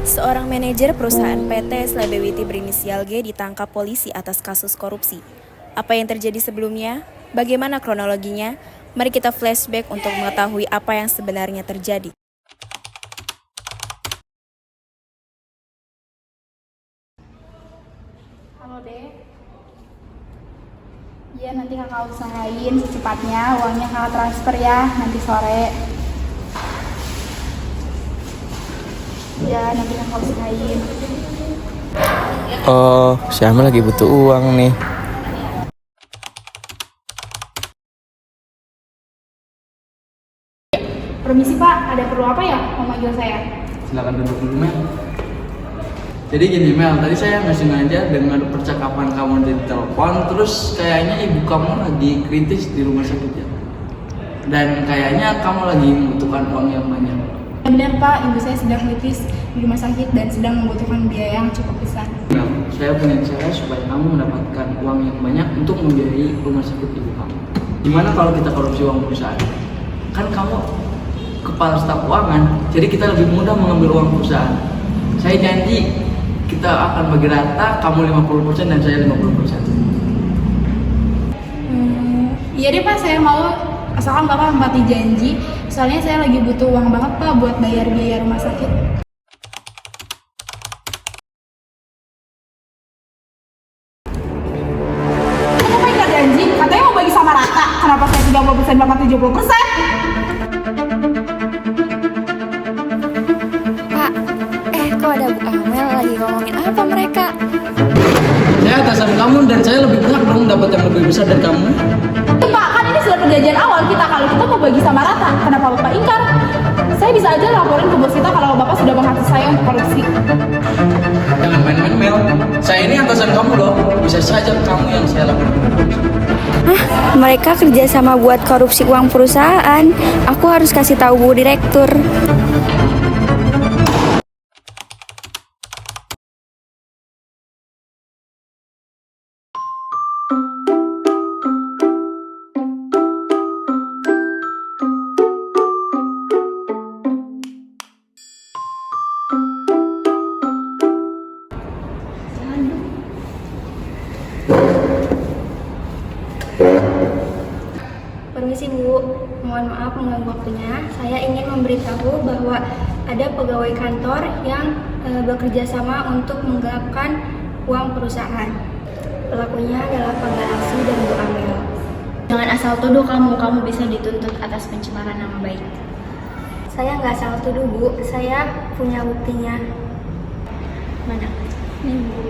Seorang manajer perusahaan PT Slebewiti berinisial G ditangkap polisi atas kasus korupsi. Apa yang terjadi sebelumnya? Bagaimana kronologinya? Mari kita flashback untuk mengetahui apa yang sebenarnya terjadi. Halo Dek. Iya, nanti kakak usahain secepatnya uangnya kakak transfer ya nanti sore. Ya, nanti kakak usahain. Oh, Syahma lagi butuh uang nih. Permisi Pak, ada perlu apa ya mau manggil saya? Silakan duduk dulu, Mel. Jadi gini, Mel, tadi saya nggak sengaja dengar percakapan kamu di telepon, terus kayaknya ibu kamu lagi kritis di rumah sakit ya. Dan kayaknya kamu lagi membutuhkan uang yang banyak. Ya benar Pak, ibu saya sedang kritis di rumah sakit dan sedang membutuhkan biaya yang cukup besar. Mel, saya punya cara supaya kamu mendapatkan uang yang banyak untuk membiayai rumah sakit ibu kamu. Gimana kalau kita korupsi uang perusahaan? Kan kamu kepala staf keuangan, jadi kita lebih mudah mengambil uang perusahaan. Saya janji kita akan bagi rata, kamu 50% dan saya 50%. Iya deh Pak, saya mau, asalkan Bapak mempati janji. Soalnya saya lagi butuh uang banget Pak buat bayar biaya rumah sakit. Kenapa nggak janji? Katanya mau bagi sama rata. Kenapa saya 30% Bapak 70%? Pak, kok ada Bu Amel lagi ngomongin apa mereka? Saya atasan kamu dan saya lebih berhak dong dapat yang lebih besar dari kamu. Pak, kan ini sudah perjanjian awal kita kalau kita mau bagi sama rata. Kenapa Bapak ingkar? Saya bisa aja laporin ke bos kita kalau Bapak sudah menghasut saya untuk korupsi. Jangan main-main, Mel. Saya ini atasan kamu loh. Bisa saja kamu yang saya lakukan. Mereka kerja sama buat korupsi uang perusahaan. Aku harus kasih tahu Bu Direktur. Permisi Bu, mohon maaf mengganggu waktunya. Saya ingin memberitahu bahwa ada pegawai kantor yang bekerja sama untuk menggelapkan uang perusahaan. Pelakunya adalah Pak Galaksi dan Bu Amel. Jangan asal tuduh kamu bisa dituntut atas pencemaran nama baik. Saya nggak asal tuduh Bu, saya punya buktinya. Mana? Ini Bu.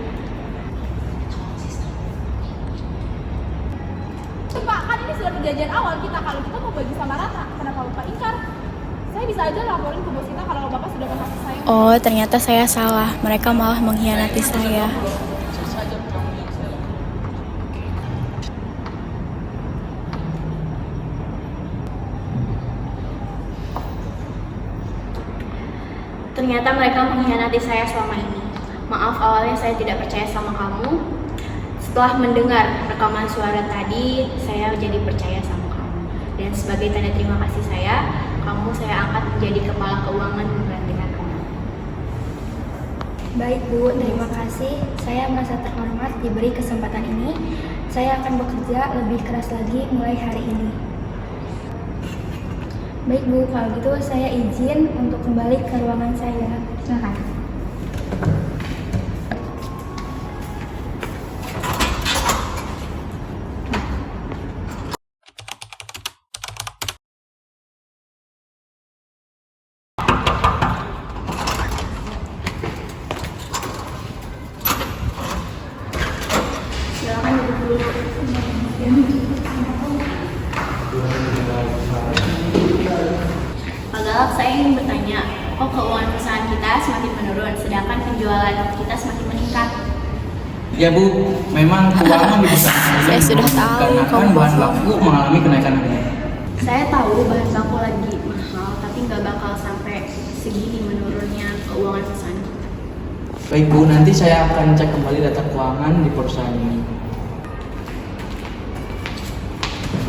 Pak, kan ini sudah perjanjian awal kita kalau kita mau bagi sama rata. Kenapa Bapak ingkar? Saya bisa aja laporin ke bos kita kalau Bapak sudah menghasut saya. Oh, ternyata saya salah. Mereka malah mengkhianati saya. Ternyata mereka mengkhianati saya selama ini. Maaf, awalnya saya tidak percaya sama kamu. Setelah mendengar rekaman suara tadi, saya jadi percaya sama kamu. Dan sebagai tanda terima kasih saya angkat menjadi kepala keuangan menggantikan kamu. Baik Bu, terima kasih. Saya merasa terhormat diberi kesempatan ini. Saya akan bekerja lebih keras lagi mulai hari ini. Baik Bu, kalau gitu saya izin untuk kembali ke ruangan saya. Silakan. Silakan duduk dulu. Pak Galak, saya ingin bertanya, kok keuangan perusahaan kita semakin menurun, sedangkan penjualan kita semakin meningkat? Ya Bu, memang keuangan di perusahaan Saya sudah tahu karena kamu bahan baku mengalami kenaikan harga. Saya tahu bahan baku lagi mahal, tapi nggak bakal sampai segini menurunnya keuangan perusahaan kita. Baik Bu, nanti saya akan cek kembali data keuangan di perusahaan ini.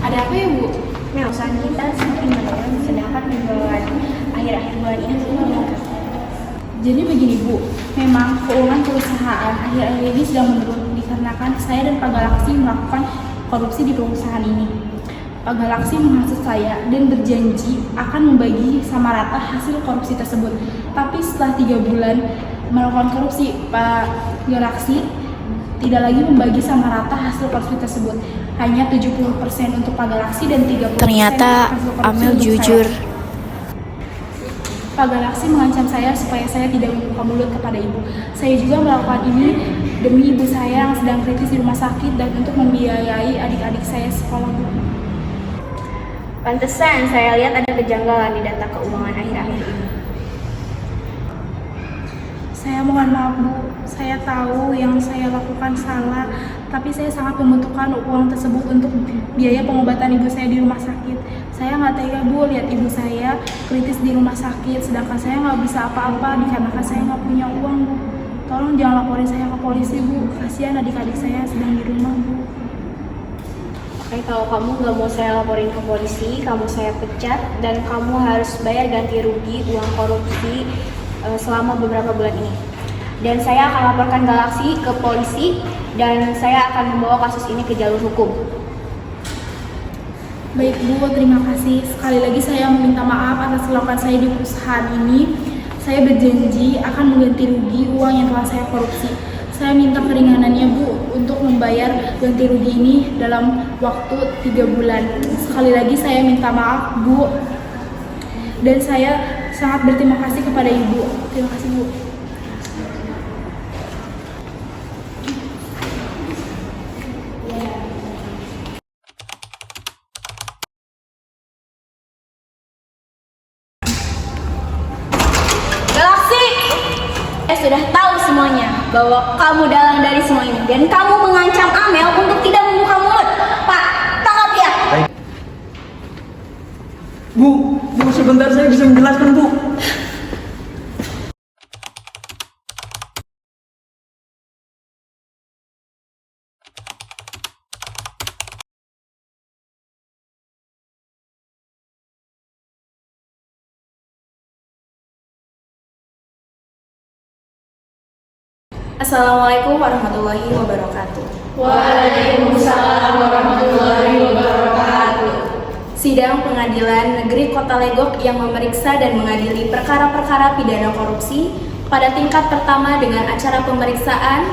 Ada apa ya Bu? perusahaan kita semakin menurun, sedangkan penjualan akhir-akhir bulan ini semua meningkat. Jadi begini Bu, memang keuangan perusahaan akhir-akhir ini sedang menurun dikarenakan saya dan Pak Galaksi melakukan korupsi di perusahaan ini. Pak Galaksi menghasut saya dan berjanji akan membagi sama rata hasil korupsi tersebut. Tapi setelah 3 bulan melakukan korupsi, Pak Galaksi tidak lagi membagi sama rata hasil korupsi tersebut. Hanya 70% untuk Pak Galaksi dan 30% Ternyata hasil korupsi Amel untuk jujur. saya. Pak Galaksi mengancam saya supaya saya tidak membuka mulut kepada ibu. Saya juga melakukan ini demi ibu saya yang sedang kritis di rumah sakit dan untuk membiayai adik-adik saya sekolah, Bu. Pantesan saya lihat ada kejanggalan di data keuangan akhir-akhir ini. Saya mohon maaf Bu, saya tahu yang saya lakukan salah, tapi saya sangat membutuhkan uang tersebut untuk biaya pengobatan ibu saya di rumah sakit. Saya nggak tega Bu lihat ibu saya kritis di rumah sakit, sedangkan saya nggak bisa apa-apa dikarenakan saya nggak punya uang Bu. Tolong jangan laporin saya ke polisi Bu, kasihan adik-adik saya sedang di rumah Bu. Oke, kalau kamu nggak mau saya laporin ke polisi, kamu saya pecat dan kamu harus bayar ganti rugi uang korupsi selama beberapa bulan ini. Dan saya akan laporkan Galaksi ke polisi dan saya akan membawa kasus ini ke jalur hukum. Baik Bu, terima kasih. Sekali lagi saya meminta maaf atas kelakuan saya di perusahaan ini. Saya berjanji akan mengganti rugi uang yang telah saya korupsi. Saya minta keringanannya Bu untuk membayar ganti rugi ini dalam waktu 3 bulan. Sekali lagi saya minta maaf Bu. Dan saya sangat berterima kasih kepada Ibu. Terima kasih Bu. Galaksi! Saya sudah tahu semuanya bahwa kamu dalang dari semua ini dan kamu mengancam Amel untuk tidak membuka mulut. Pak, tangkap dia. Bu, sebentar saya bisa menjelaskan Bu. Assalamualaikum warahmatullahi wabarakatuh. Waalaikumsalam warahmatullahi wabarakatuh. Sidang Pengadilan Negeri Kota Legok yang memeriksa dan mengadili perkara-perkara pidana korupsi pada tingkat pertama dengan acara pemeriksaan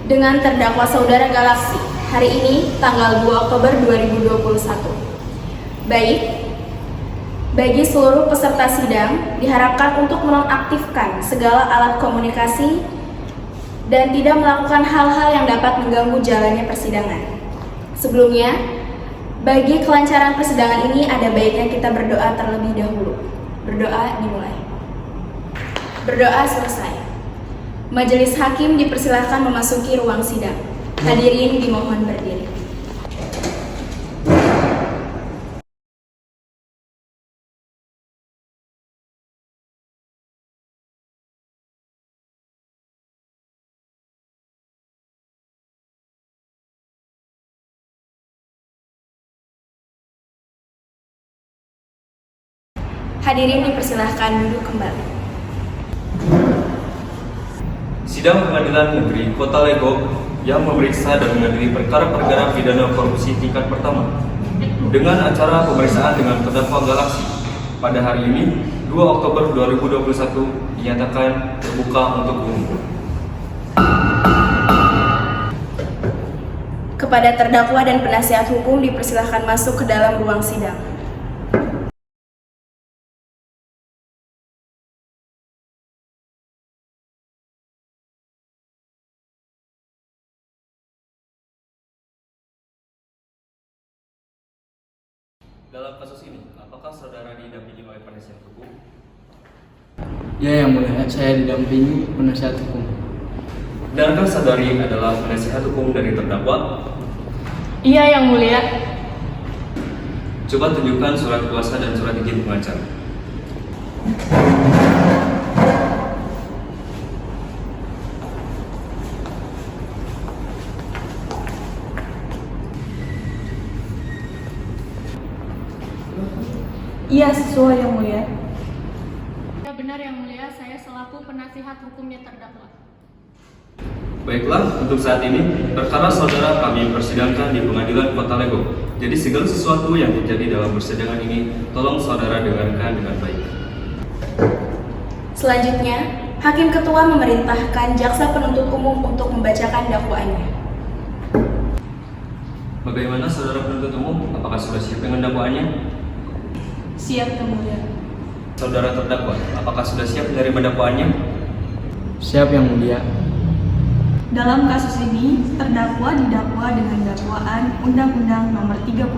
dengan terdakwa saudara Galaksi hari ini tanggal 2 Oktober 2021. Baik, bagi seluruh peserta sidang diharapkan untuk menonaktifkan segala alat komunikasi dan tidak melakukan hal-hal yang dapat mengganggu jalannya persidangan. Sebelumnya, bagi kelancaran persidangan ini ada baiknya kita berdoa terlebih dahulu. Berdoa dimulai. Berdoa selesai. Majelis hakim dipersilahkan memasuki ruang sidang. Hadirin dimohon berdiri. Hadirin dipersilahkan duduk kembali. Sidang Pengadilan Negeri Kota Legok yang memeriksa dan mengadili perkara-perkara pidana korupsi tingkat pertama dengan acara pemeriksaan dengan terdakwa Galaksi pada hari ini 2 Oktober 2021 dinyatakan terbuka untuk umum. Kepada terdakwa dan penasihat hukum dipersilahkan masuk ke dalam ruang sidang. Dalam kasus ini, apakah saudara didampingi oleh penasihat hukum? Ya yang mulia, saya didampingi penasihat hukum. Benarkah saudari adalah penasihat hukum dari terdakwa? Iya yang mulia. Coba tunjukkan surat kuasa dan surat izin pengacara. Iya, sesuai Yang Mulia. Ya benar Yang Mulia, saya selaku penasihat hukumnya terdakwa. Baiklah, untuk saat ini, perkara saudara kami persidangkan di Pengadilan Kota Legok. Jadi segala sesuatu yang terjadi dalam persidangan ini, tolong saudara dengarkan dengan baik. Selanjutnya, Hakim Ketua memerintahkan Jaksa Penuntut Umum untuk membacakan dakwaannya. Bagaimana saudara penuntut umum? Apakah sudah siap dengan dakwaannya? Siap Yang Mulia. Saudara terdakwa, apakah sudah siap menerima dakwaannya? Siap Yang Mulia. Dalam kasus ini, terdakwa didakwa dengan dakwaan Undang-Undang Nomor 31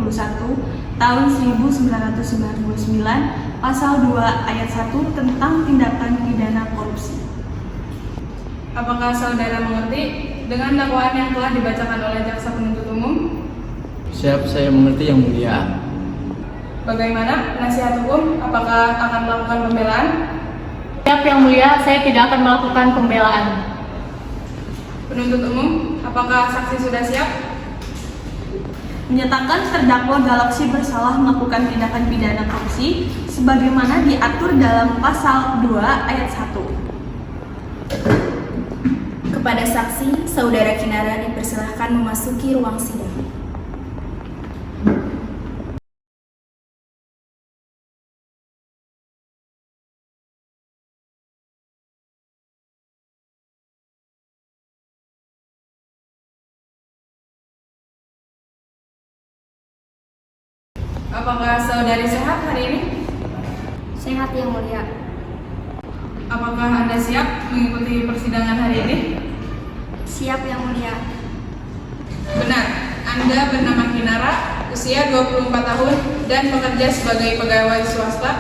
Tahun 1999 Pasal 2 Ayat 1 tentang tindakan pidana korupsi. Apakah saudara mengerti dengan dakwaan yang telah dibacakan oleh Jaksa Penuntut Umum? Siap, saya mengerti Yang Mulia. Bagaimana penasihat hukum? Apakah akan melakukan pembelaan? Siap Yang Mulia, saya tidak akan melakukan pembelaan. Penuntut umum, apakah saksi sudah siap? Menyatakan terdakwa Galaksi bersalah melakukan tindakan pidana korupsi sebagaimana diatur dalam Pasal 2 Ayat 1. Kepada saksi, Saudara Kinara dipersilahkan memasuki ruang sidang. Apakah saudari sehat hari ini? Sehat Yang Mulia. Apakah Anda siap mengikuti persidangan hari ini? Siap Yang Mulia. Benar, Anda bernama Kinara, usia 24 tahun dan bekerja sebagai pegawai swasta.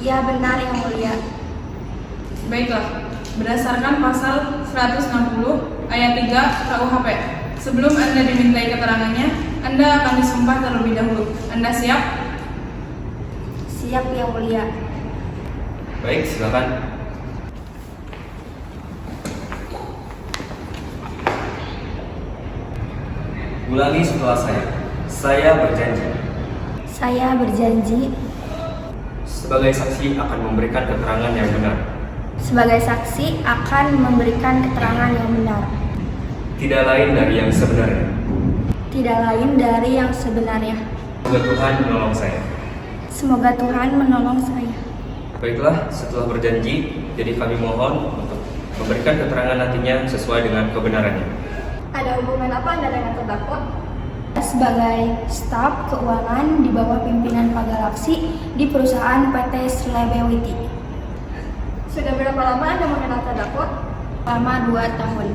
Iya benar Yang Mulia. Baiklah, berdasarkan pasal 160 ayat 3 KUHP, sebelum Anda dimintai keterangannya, Anda akan disumpah terlebih dahulu. Anda siap? Siap Yang Mulia. Baik, silakan. Ulangi setelah saya. Saya berjanji Saya berjanji sebagai saksi akan memberikan keterangan yang benar, sebagai saksi akan memberikan keterangan yang benar, tidak lain dari yang sebenarnya. tidak lain dari yang sebenarnya. Semoga Tuhan menolong saya. Semoga Tuhan menolong saya. Baiklah, setelah berjanji, jadi kami mohon untuk memberikan keterangan nantinya sesuai dengan kebenarannya. Ada hubungan apa Anda dengan terdakwa? Sebagai staf keuangan di bawah pimpinan Pak Galaksi di perusahaan PT Slebewiti. Sudah berapa lama Anda mengenal terdakwa? Lama 2 tahun.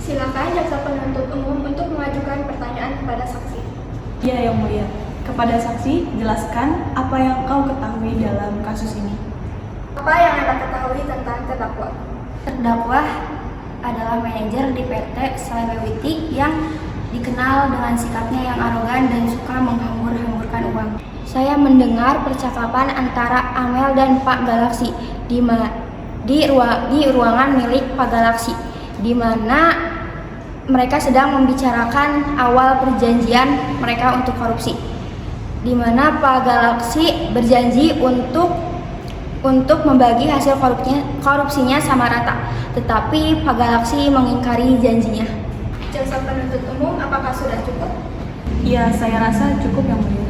Silakan Jaksa Penuntut Umum untuk mengajukan pertanyaan kepada saksi. Iya Yang Mulia. Kepada saksi, jelaskan apa yang kau ketahui dalam kasus ini. Apa yang Anda ketahui tentang terdakwa? Terdakwa adalah manajer di PT Slebewiti yang dikenal dengan sikapnya yang arogan dan suka menghambur-hamburkan uang. Saya mendengar percakapan antara Amel dan Pak Galaksi di ruangan milik Pak Galaksi, di mana mereka sedang membicarakan awal perjanjian mereka untuk korupsi, di mana Pak Galaksi berjanji untuk membagi hasil korupsinya sama rata, tetapi Pak Galaksi mengingkari janjinya. Jaksa Penuntut Umum, apakah sudah cukup? Iya, saya rasa cukup Yang Mulia.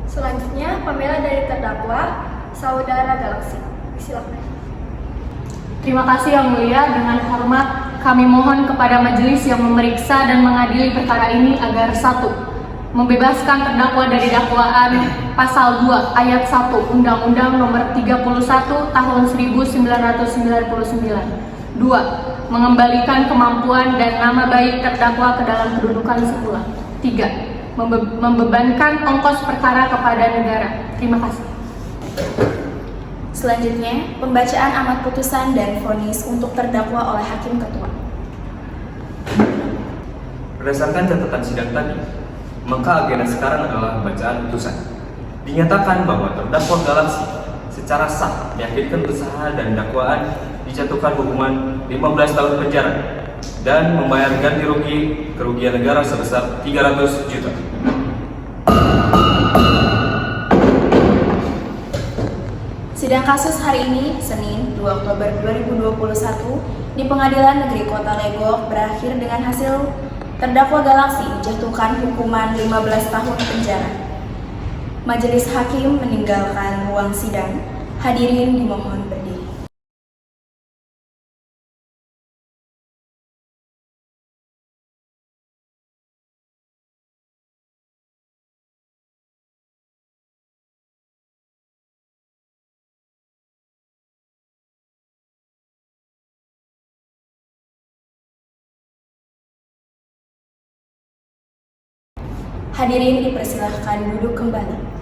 Selanjutnya, pembela dari terdakwa, Saudara Galaksi. Silakan. Terima kasih Yang Mulia. Dengan hormat, kami mohon kepada majelis yang memeriksa dan mengadili perkara ini agar 1. Membebaskan terdakwa dari dakwaan Pasal 2 Ayat 1 Undang-Undang Nomor 31 Tahun 1999. 2. Mengembalikan kemampuan dan nama baik terdakwa ke dalam kedudukan semula. 3. Membebankan ongkos perkara kepada negara. Terima kasih. Selanjutnya, pembacaan amar putusan dan vonis untuk terdakwa oleh Hakim Ketua. Berdasarkan catatan sidang tadi, maka agenda sekarang adalah pembacaan putusan. Dinyatakan bahwa terdakwa Galaksi secara sah meyakinkan usaha dan dakwaan dijatuhkan hukuman 15 tahun penjara dan membayar ganti rugi kerugian negara sebesar 300 juta. Sidang kasus hari ini, Senin 2 Oktober 2021, di Pengadilan Negeri Kota Legok berakhir dengan hasil terdakwa Galaksi dijatuhkan hukuman 15 tahun penjara. Majelis Hakim meninggalkan ruang sidang. Hadirin dimohon berdiri. Hadirin dipersilahkan duduk kembali.